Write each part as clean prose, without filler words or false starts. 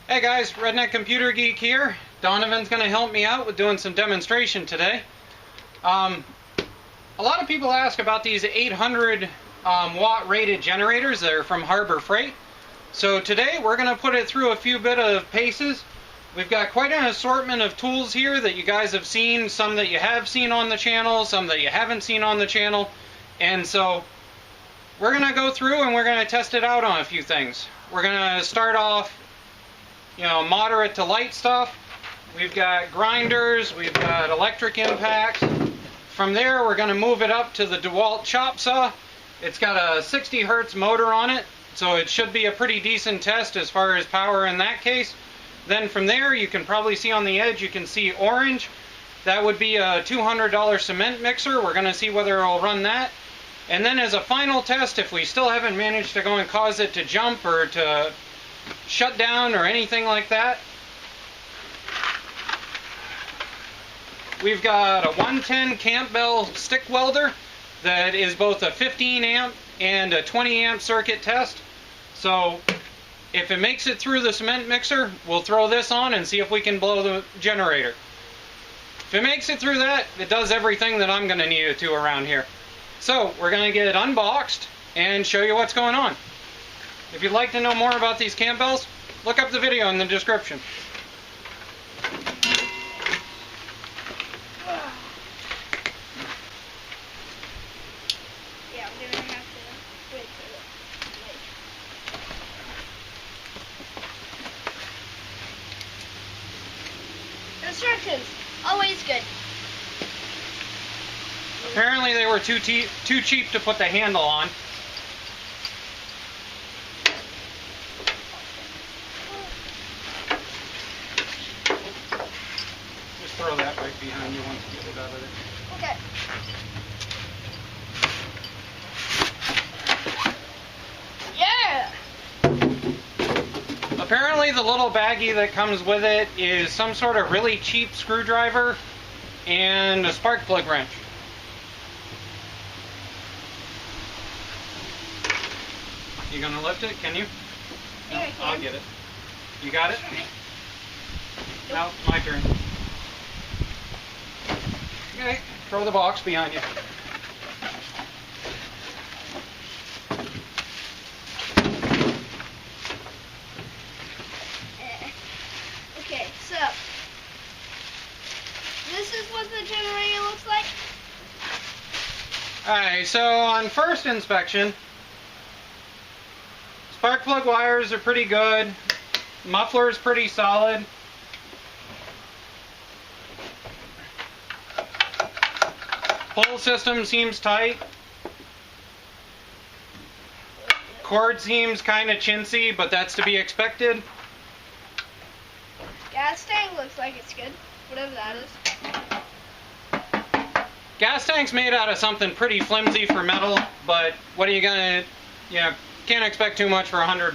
Hey guys, Redneck Computer Geek here. Donovan's going to help me out with doing some demonstration today. A lot of people ask about these 800 watt rated generators that are from Harbor Freight. So today we're going to put it through a few bit of paces. We've got quite an assortment of tools here that you guys have seen, some that you have seen on the channel, some that you haven't seen on the channel. And so we're going to go through and we're going to test it out on a few things. We're going to start off, moderate to light stuff. We've got grinders, we've got electric impacts. From there we're going to move it up to the DeWalt chop saw. It's got a 60 hertz motor on it, so it should be a pretty decent test as far as power in that case. Then from there you can probably see on the edge, you can see orange. That would be a $200 cement mixer. We're going to see whether it'll run that. And then as a final test, if we still haven't managed to go and cause it to jump or to shut down or anything like that, we've got a 110 Campbell stick welder that is both a 15 amp and a 20 amp circuit test. So if it makes it through the cement mixer, we'll throw this on and see if we can blow the generator. If it makes it through that, it does everything that I'm going to need it to around here. So we're going to get it unboxed and show you what's going on. If you'd like to know more about these Campbells, look up the video in the description. Yeah, I'm going to have to wait for it. Instructions, always good. Apparently they were too cheap to put the handle on. Just throw that right behind you once you get it out of there. Okay. Yeah! Apparently the little baggie that comes with it is some sort of really cheap screwdriver and a spark plug wrench. You gonna lift it? Can you? No, I'll get it. You got it? Now, my turn. Okay, throw the box behind you. Okay, so this is what the generator looks like. Alright, so on first inspection, spark plug wires are pretty good. Muffler is pretty solid. Pull system seems tight. Cord seems kind of chintzy, but that's to be expected. Gas tank looks like it's good, whatever that is. Gas tank's made out of something pretty flimsy for metal, but what are you gonna, can't expect too much for $100.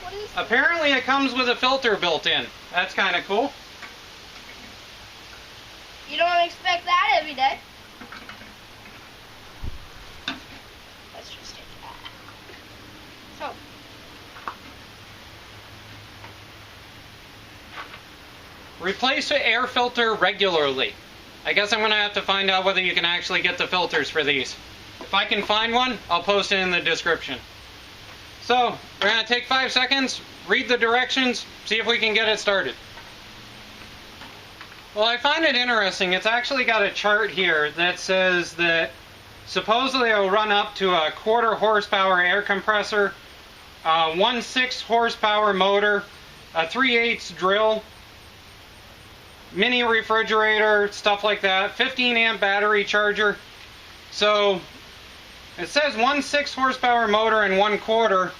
What is Apparently it comes with a filter built in. That's kind of cool. You don't expect that every day. Let's just take that. So, Replace the air filter regularly. I guess I'm going to have to find out whether you can actually get the filters for these. If I can find one, I'll post it in the description. So, we're going to take 5 seconds, read the directions, see if we can get it started. Well, I find it interesting. It's actually got a chart here that says that supposedly it'll run up to a 1/4 horsepower air compressor, 1/6 horsepower motor, a 3/8 drill, mini refrigerator, stuff like that, 15 amp battery charger. So it says 1/6 horsepower motor and 1/4,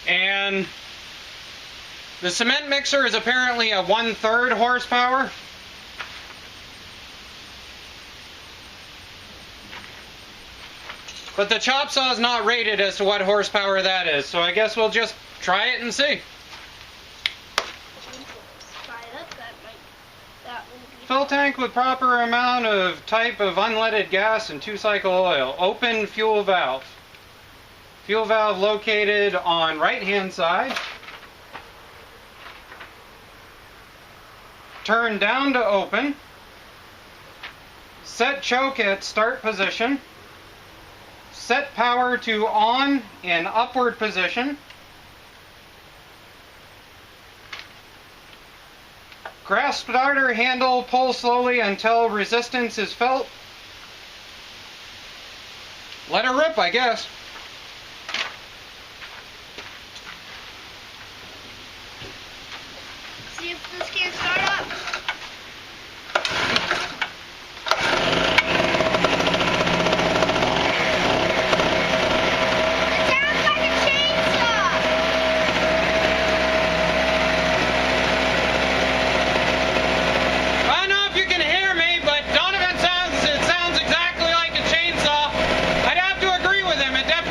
and the cement mixer is apparently a 1/3 horsepower. But the chop saw is not rated as to what horsepower that is, so I guess we'll just try it and see. fill tank with proper amount of type of unleaded gas and 2-cycle oil. Open fuel valve. Fuel valve located on right-hand side. Turn down to open. Set choke at start position. Set power to on in upward position. Grasp starter handle, pull slowly until resistance is felt. Let her rip, I guess. See if this can start up. It sounds like a chainsaw. I don't know if you can hear me, but Donovan it sounds exactly like a chainsaw. I'd have to agree with him. It definitely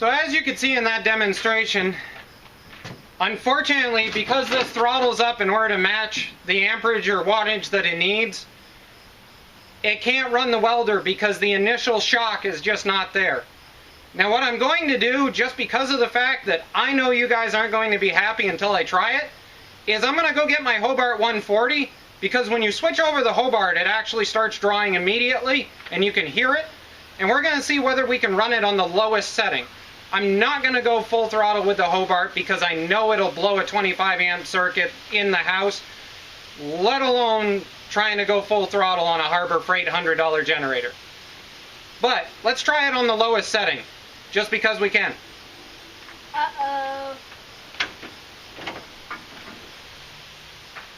So as you can see in that demonstration, unfortunately, because this throttles up in order to match the amperage or wattage that it needs, it can't run the welder because the initial shock is just not there. Now what I'm going to do, just because of the fact that I know you guys aren't going to be happy until I try it, is I'm going to go get my Hobart 140, because when you switch over the Hobart, it actually starts drawing immediately, and you can hear it. And we're going to see whether we can run it on the lowest setting. I'm not going to go full throttle with the Hobart because I know it'll blow a 25 amp circuit in the house, let alone trying to go full throttle on a Harbor Freight $100 generator. But let's try it on the lowest setting, just because we can. Uh-oh.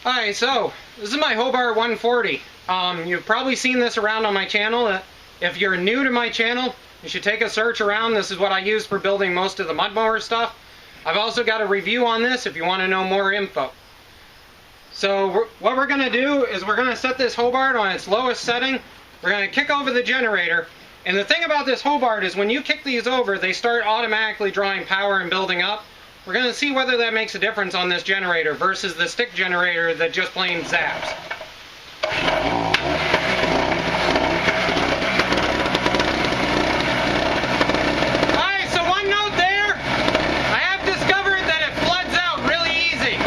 Alright, so this is my Hobart 140. You've probably seen this around on my channel. If you're new to my channel, you should take a search around. This is what I use for building most of the mud mower stuff. I've also got a review on this if you want to know more info. So what we're going to do is we're going to set this Hobart on its lowest setting. We're going to kick over the generator. And the thing about this Hobart is when you kick these over, they start automatically drawing power and building up. We're going to see whether that makes a difference on this generator versus the stick generator that just plain zaps. Alright, so one note there, I have discovered that it floods out really easy.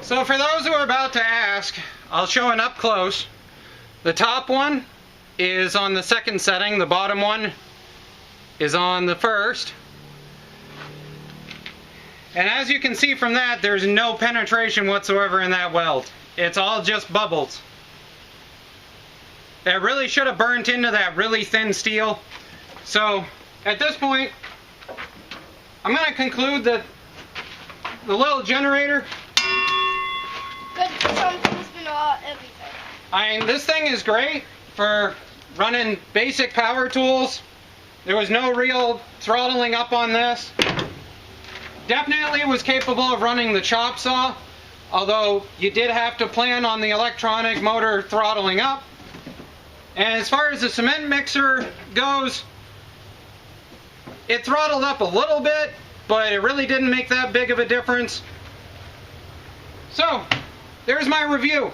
So for those who are about to ask, I'll show an up close. The top one is on the second setting, the bottom one is on the first. And as you can see from that, there's no penetration whatsoever in that weld. It's all just bubbles. It really should have burnt into that really thin steel. So at this point, I'm going to conclude that the little generator, Something's been all everything. I mean, this thing is great for running basic power tools. There was no real throttling up on this. Definitely was capable of running the chop saw, although you did have to plan on the electronic motor throttling up. And as far as the cement mixer goes, it throttled up a little bit, but it really didn't make that big of a difference. So, there's my review.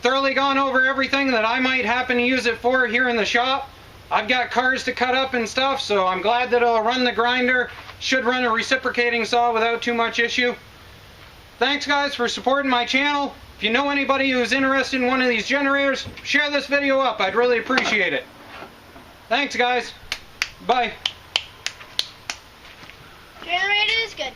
Thoroughly gone over everything that I might happen to use it for here in the shop. I've got cars to cut up and stuff, so I'm glad that it'll run the grinder. Should run a reciprocating saw without too much issue. Thanks guys for supporting my channel. If you know anybody who's interested in one of these generators, share this video up. I'd really appreciate it. Thanks guys. Bye. Generator is good.